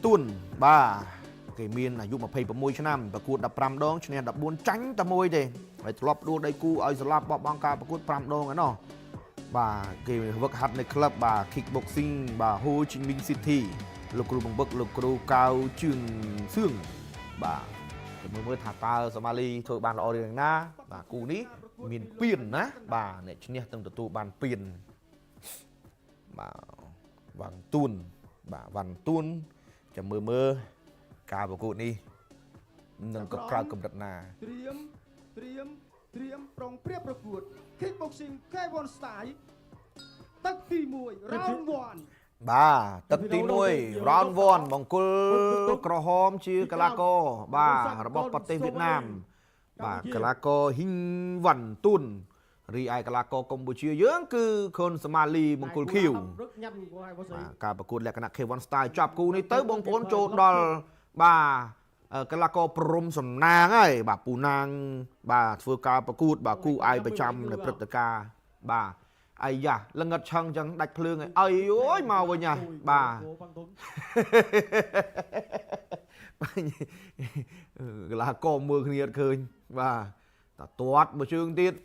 tuôn ba cái miền là dùng mà phê một năm và cuột đập pram đong cho nên đập buôn tránh ta môi đây phải lọp đua đây cu ở lọp bọ băng ca và cuột pram đong ấy nó bà cái vật hạtใน club bà kickboxing bà Ho Chi Minh City លោកគ្រូបង្វឹកលោកគ្រូកៅជឿនសឿងបាទមើលថាតើសូម៉ាលីធ្វើបានល្អរឿងណាបាទគូនេះមានពៀនណាបាទអ្នកឈ្នះទាំងទទួលបានពៀនបាទវ៉ាន់ទួនបាទវ៉ាន់ទួនចាំមើលការប្រកួតនេះនឹងក៏ក្រៅកម្រិតណាត្រៀមប្រុងព្រៀបប្រកួត Kickboxing K1 Style ទឹកទី1 Round 1បាទទឹកទី1 Round 1បង្គោលក្រហមជាកីឡាករបាទរបស់ប្រទេសវៀតណាមបាទកីឡាករហ៊ីងវ៉ាន់ទួនរីឯកីឡាករកម្ពុជាយើងគឺខុនសម៉ាលីបង្គោលខៀវបាទការប្រកួតលក្ខណៈ K1 Style ចាប់គូនេះទៅបងប្អូនចូលដល់បាទកីឡាករព្រំសំណាងហើយបាទពូណាងបាទធ្វើការប្រកួតបាទគូអាយប្រចាំនៅព្រឹត្តិការណ៍បាទអាយ៉ាលងឹតឆឹងចឹងដាច់ភ្លើងហើយអីអូយមកវិញហ่ะបាទកីឡាករមើលគ្នាអត់ឃើញបាទតាទាត់មួយជើងទៀត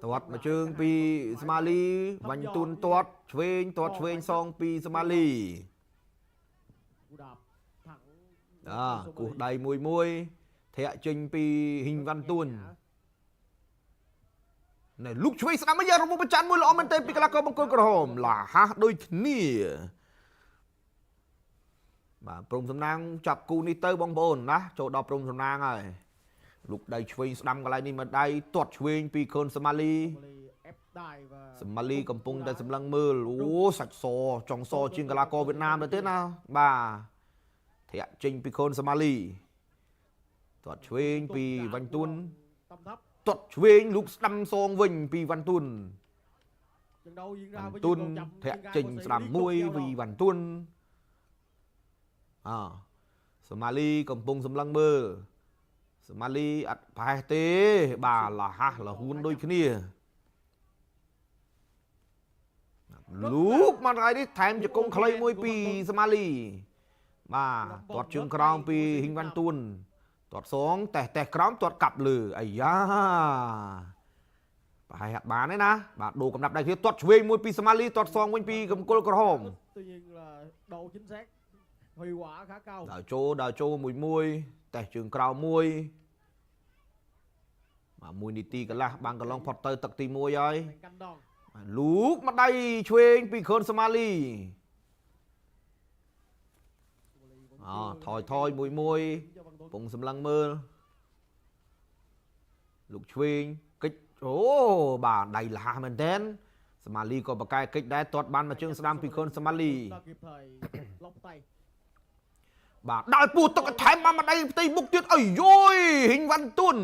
ទាត់មួយជើងពីស្មាលីបាញ់ទួនទាត់ឆ្វេងសងពីស្មាលីគោះដៃមួយធាក់ចេញពីហ៊ីងវ៉ាន់ទួនណែលុកឆ្វេងស្ដាំមកយករបបប្រច័ណ្ឌមួយល្អមែនទេពីកីឡាករបង្គោលក្រហមឡាហាស់ដូចគ្នាបាទព្រំសំណាងចាប់គូនេះទៅបងប្អូនណាចូលដល់ព្រំសំណាងហើយលុកដៃឆ្វេងស្ដាំកន្លែងនេះមកដៃទាត់ឆ្វេងពីខុនសម៉ាលីសម៉ាលីកំពុងតែសម្លឹងមើលអូសាច់សចង់សជាងកីឡាករវៀតណាមទៅទៀតណាបាទធាក់ចេញពីខុនសម៉ាលីទាត់ឆ្វេងពីវ៉ាន់ទួនទាត់ឆ្វេងលុកស្ដាំសងវិញពីវ៉ាន់ទួនធាក់ចេញស្ដាំមួយពីវ៉ាន់ទួនសម៉ាលីកំពុងសម្លឹងមើលសម៉ាលីអត់ប្រហែលទេបាទលះលហ៊ួនដូចគ្នាលូកមកថ្ងៃនេះថែមជង្គង់ខ្លីមួយពីសម៉ាលីបាទទាត់ជើងក្រោមពីហ៊ីងវ៉ាន់ទួនទាត់សងតេះក្រោមទាត់កាប់លើអាយ៉ាប្រហែលអត់បានទេណាបាទដូរកំណាប់ដៃគ្នាទាត់ឆ្វេងមួយពីសម៉ាលីទាត់សងវិញពីកំគុលក្រហមđầu chính xác hiệu quả khá cao ដល់ចូលមួយតេះជើងក្រោមមួយបាទ1នាទីកន្លះបាំងកន្លងផុតទៅទឹកទី1ហើយលូកមកដៃឆ្វេងពីខុនសម៉ាលីថយមួយពងសម្លឹងមើលលុកឆ្វេងកិច្ចអូបាទដៃលះមែនតែនសម៉ាលីក៏បកកែកិច្ចដែរទាត់បានមកជើងស្ដាំពីខុនសម៉ាលីបាទដល់ពូទឹកថែមបានមកដៃផ្ទៃមុខទៀតអីយយហ៊ីងវ៉ាន់ទួន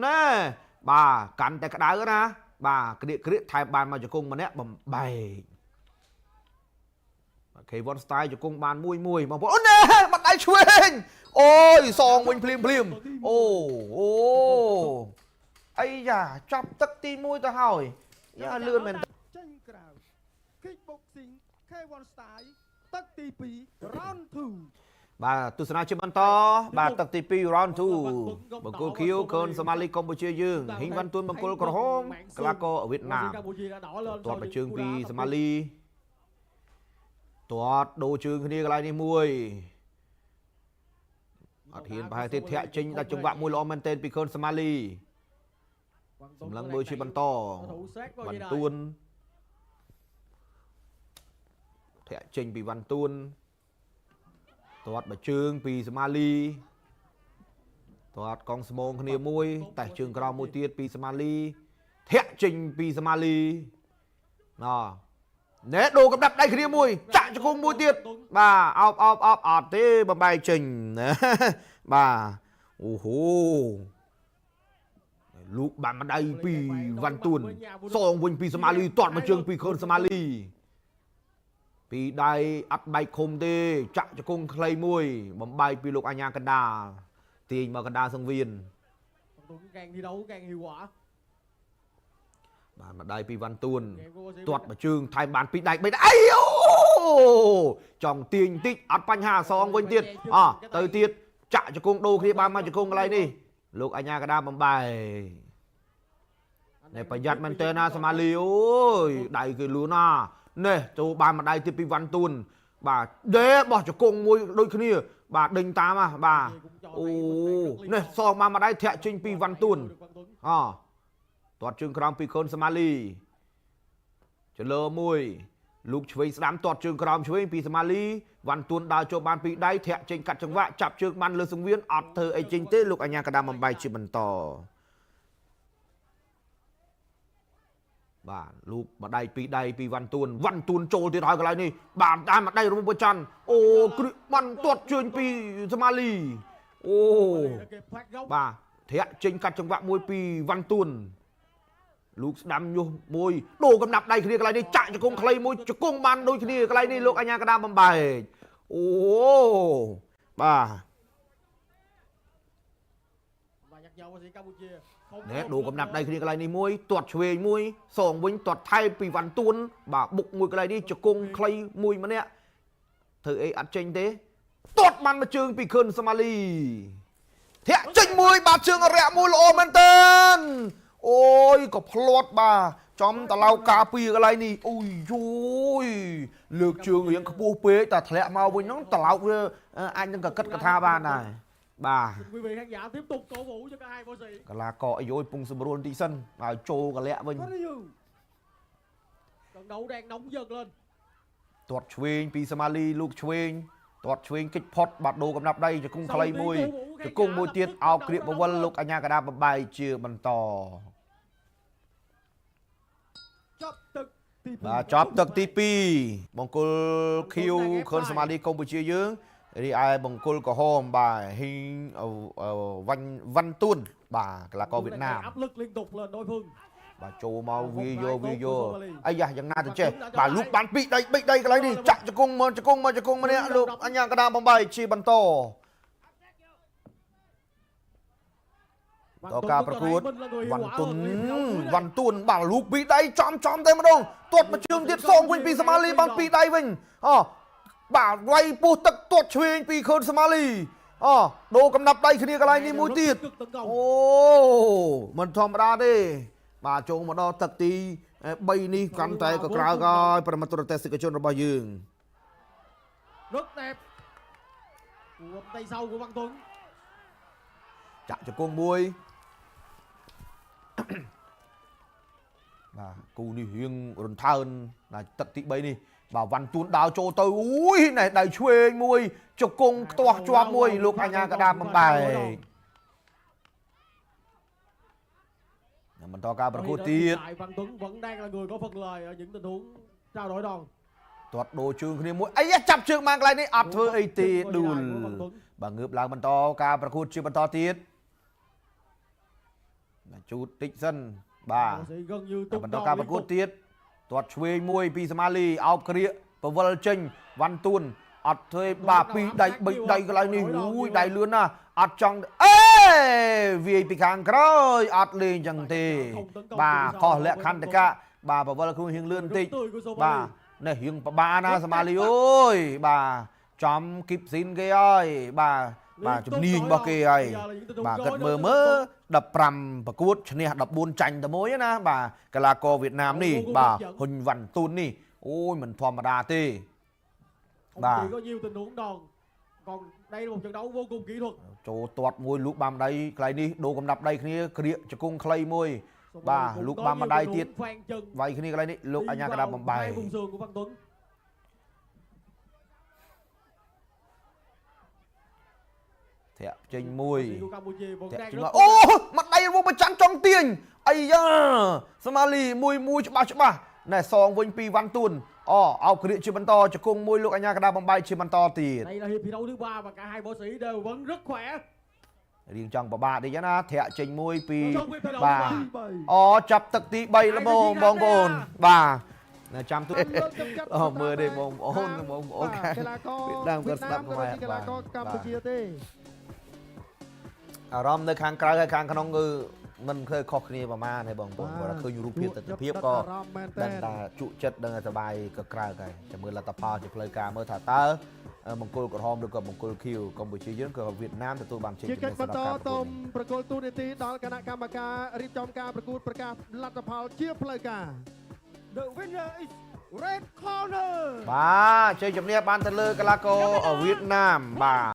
ណែបាទកាន់តែក្តៅណាបាទក្រៀកថែមបានមកជង្គង់ម្នាក់បំបែកK1 Style ជង្គង់បានមួយបងប្អូនណែបាត់ដៃឆ្វេងអូយសងវិញភ្លាមអូអីយ៉ាចាប់ទឹកទី1ទៅហើយយ៉ាលឿនមែនចេញក្រៅ Kickboxing K1 Style ទឹកទី2 Round 2បាទទស្សនាជាបន្តបាទទឹកទី2 Round 2បង្គោលខៀវខុនសម៉ាលីកម្ពុជាយើងហ៊ីងវ៉ាន់ទួនបង្គោលក្រហមកីឡាករវៀតណាមទាត់មកជើងពីសម៉ាលីទាត់ដូរជើងគ្នាកន្លែងនេះមួយអត់ហ៊ានប្រហែលទេធាក់ចេញដាក់ចង្វាក់មួយល្អមែនទែនពីខុនសម៉ាលីសម្លឹងមើលជាបន្តវ៉ាន់ទួនធាក់ចេញពីវ៉ាន់ទួនទាត់មកជើងពីសម៉ាលីទាត់កងស្មងគ្នាមួយតេះជើងក្រោមមួយទៀតពីសម៉ាលីធាក់ចេញពីសម៉ាលីណែដូរកំដាប់ដៃគ្នាមួយចាក់ជង្គង់មួយទៀតបាទអោបអត់ទេបំបែកចេញណាបាទអូហូលូកបានមកដៃពីវ៉ាន់ទួនសងវិញពីសម៉ាលីទាត់មកជើងពីខុនសម៉ាលីពីដៃអត់បែកឃុំទេចាក់ជង្គង់ខ្លីមួយបំបែកពីលោកអញ្ញាកណ្ដាលទាញមកកណ្ដាលសង្វៀនcàng thi đấu càng hiệu quả បាទម្ដាយពីវ៉ាន់ទួនទាត់មកជើងថែមបានពីដៃ3ដៃអីអូចង់ទាញតិចអត់បញ្ហាសងវិញទៀតទៅទៀតចាក់ជង្គង់ដូរគ្នាបានមកជង្គង់កន្លែងនេះលោកអញ្ញាកដាបំបែនេះប្រយ័ត្នមែនតើណាសមាលីអូយដៃគេលឿនណានេះចូលបានម្ដាយទៀតពីវ៉ាន់ទួនបាទដេបោះជង្គង់មួយដូចគ្នាបាទដេញតាមបាទអូនេះសងបានម្ដាយធាក់ចេញពីវ៉ាន់ទួនទាត់ជើងក្រោមពីកូនសមាលីចលើមួយលោកឆ្វេងស្ដាំទាត់ជើងក្រោមឆ្វេងពីសមាលីវ៉ាន់ទួនដើរចូលបានពីដៃធាក់ចេញកាត់ចង្វាក់ចាប់ជើងបានលើសង្វៀនអត់ធ្វើអីចេញទេលោកអញ្ញាកដាបំបែកជាបន្តបាទលូកម្ដាយពីដៃពីវ៉ាន់ទួនចូលទៀតហើយកន្លែងនេះបានតាមម្ដាយរបស់ប្រច័នអូគ្រីបានទាត់ជើងពីសមាលីអូបាទធាក់ចេញកាត់ចង្វាក់មួយពីវ៉ាន់ទួនលោកស្ដាំញុះមួយដូរកំណាប់ដៃគ្នាកន្លែងនេះចាក់ជង្គង់ខ្លីមួយជង្គង់បានដូចគ្នាកន្លែងនេះលោកអញ្ញាកដាបំបែកអូបាទនេះដូរកំណាប់ដៃគ្នាកន្លែងនេះមួយទាត់ឆ្វេងមួយសងវិញទាត់ថែមពីវ៉ាន់ទួនបាទបុកមួយកន្លែងនេះជង្គង់ខ្លីមួយម្នាក់ធ្វើអីអត់ចេញទេទាត់បានមកជើងពីខឿនសមាលីធាក់ចេញមួយបាទជើងរយៈមួយល្អមែនតើអូយក៏ផ្លាត់បាទចំតឡៅការពីកន្លែងនេះអូយយយលើកជើងរៀងខ្ពស់ពេកតែធ្លាក់មកវិញហ្នឹងតឡៅវាអាចនឹងកកិតកថាបានដែរបាទquý vị khán giả tiếp tục cổ vũ cho cả hai võ sĩ កលាករអីយពងសម្រួលបន្តិចសិនឲ្យចូលកលាក់វិញtrận đấu đang nóng dần lên ទាត់ឆ្វេងពីសមាលីលោកឆ្វេងទាត់ឆ្វេងគិចផុតបាត់ដូរកំណាប់ដៃជង្គង់ខ្លីមួយជង្គង់មួយទៀតអោបគ្រៀបបវលលោកអញ្ញាកដាបំបែកជាបន្តចប់ទឹកទី2បង្គោលខៀវខឿនសមាលីកម្ពុជាយើងរីឯបង្គោលក្រហមបាទហ៊ីងវ៉ាន់ទួនបាទកីឡាករវៀតណាមបាទចូលមកវាយោអាយ៉ាយ៉ាងណាទៅចេះបាទលូកបានពីដៃ3ដៃកន្លែងនេះចាក់ជង្គង់ម្នាក់លោកអញ្ញាកដាបំបែកជាបន្តតការប្រកួតវ៉ាន់ទួនបាទលូកពីដៃចំតែម្ដងទាត់មកជើងទៀតសងវិញពីសមាលីបានពីដៃវិញបាទវាយពោះទឹកទាត់ឆ្វេងពីខឿនសមាលីដូរកំណាប់ដៃគ្នាកន្លែងនេះមួយទៀតអូមិនធម្មតាទេបាទចូលមកដល់ទឹកទី3នេះកាន់តែក៏ក្រើកហើយប្រមាណទូរទស្សនិកជនរបស់យើងរត់đẹp của tay sau của Văn Tuấn ចាក់ជង្គង់មួយបាទគូនេះរៀងរន្ថើនដល់ទឹកទី3នេះបាទវ៉ាន់ទួនដើរចូលទៅអូយណែដៃឆ្វេងមួយជង្គង់ខ្ទាស់ជាប់មួយលោកអញ្ញាកដាបំបែកបន្តការប្រកួតទៀតវ៉ាន់ទួនvẫn đang là người có phần lời ở những tình huống trao đổi đònទាត់ដូរជើងគ្នាមួយអីចាប់ជើងមកកន្លែងនេះអត់ធ្វើអីទេដួលបាទងើបឡើងបន្តការប្រកួតជាបន្តទៀតជូតតិចសិនបាទបន្តការប្រកួតទៀតទាត់ឆ្វេងមួយពីសមាលីអោបក្រៀកបវលចេញវ៉ាន់ទួនអត់ធ្វើបាទពីដៃ3ដៃកន្លែងនេះអូយដៃលឿនណាអត់ចង់អេវាយពីខាងក្រោយអត់លេងចឹងទេបាទខុសលក្ខន្តិកៈបាទបវលគ្រូរៀងលឿនបន្តិចបាទនេះរៀងបបាណាសមាលីអូយបាទចំគីបស៊ីនគេហើយបាទជំនាញរបស់គេហើយបាទគិតមើល15ប្រកួតឈ្នះ14ចាញ់តែមួយណាបាទកីឡាករវៀតណាមនេះបាទហ៊ុញវ៉ាន់ទួននេះអូយមិនធម្មតាទេបាទcó nhiều tình huống đòn còn đây là một trận đấu vô cùng kỹ thuật ចូលទាត់មួយលូកបានដៃកន្លែងនេះដូរកំណាប់ដៃគ្នាក្រៀកជង្គង់ខ្លីមួយបាទលូកបានដៃទៀតវាយគ្នាកន្លែងនេះលោកអញ្ញាកដាបំបែកធាក់ចេញមួយអូមកដៃរបស់ប្រច័នចង់ទាញអីយ៉ាសមាលីមួយច្បាស់ណែសងវិញពីវ៉ាន់ទួនអោបក្រៀកជាបន្តជង្គង់មួយលោកអញ្ញាកដាបំបែកជាបន្តទៀត Đây là hiệp thi đấu thứ 3 và cả hai võ sĩ đều vẫn rất khỏe រៀងចង់បបាតិចណាធាក់ចេញមួយពីបាទចាប់ទឹកទី3ល្មងបងប្អូនបាទចាំទូមើលទេបងប្អូនខាងវៀតណាមគាត់ស្ដាប់ខ្មែរកីឡាករកម្ពុជាទេអារម្មណ៍នៅខាងក្រៅហើយខាងក្នុងគឺ មិនឃើញខុសគ្នាប្រមាណទេបងប្អូនគាត់ឃើញរូបភាពទស្សនភាពក៏ដឹងថាជក់ចិត្តដឹងថាសប្បាយក៏ក្រៅដែរចាំមើលលទ្ធផលជាផ្លូវការមើលថាតើមង្គលក្រហមឬក៏មង្គលខៀវកម្ពុជាយើងក៏វៀតណាមទទួលបានជ័យជំនះសម្រាប់ការប្រកួតនេះ ប្រកួតទូនីតិដល់គណៈកម្មការរៀបចំការប្រកួតប្រកាសលទ្ធផលជាផ្លូវការ The winner is Red Corner បាទជ័យជំនះបានទៅលើកីឡាករវៀតណាមបាទ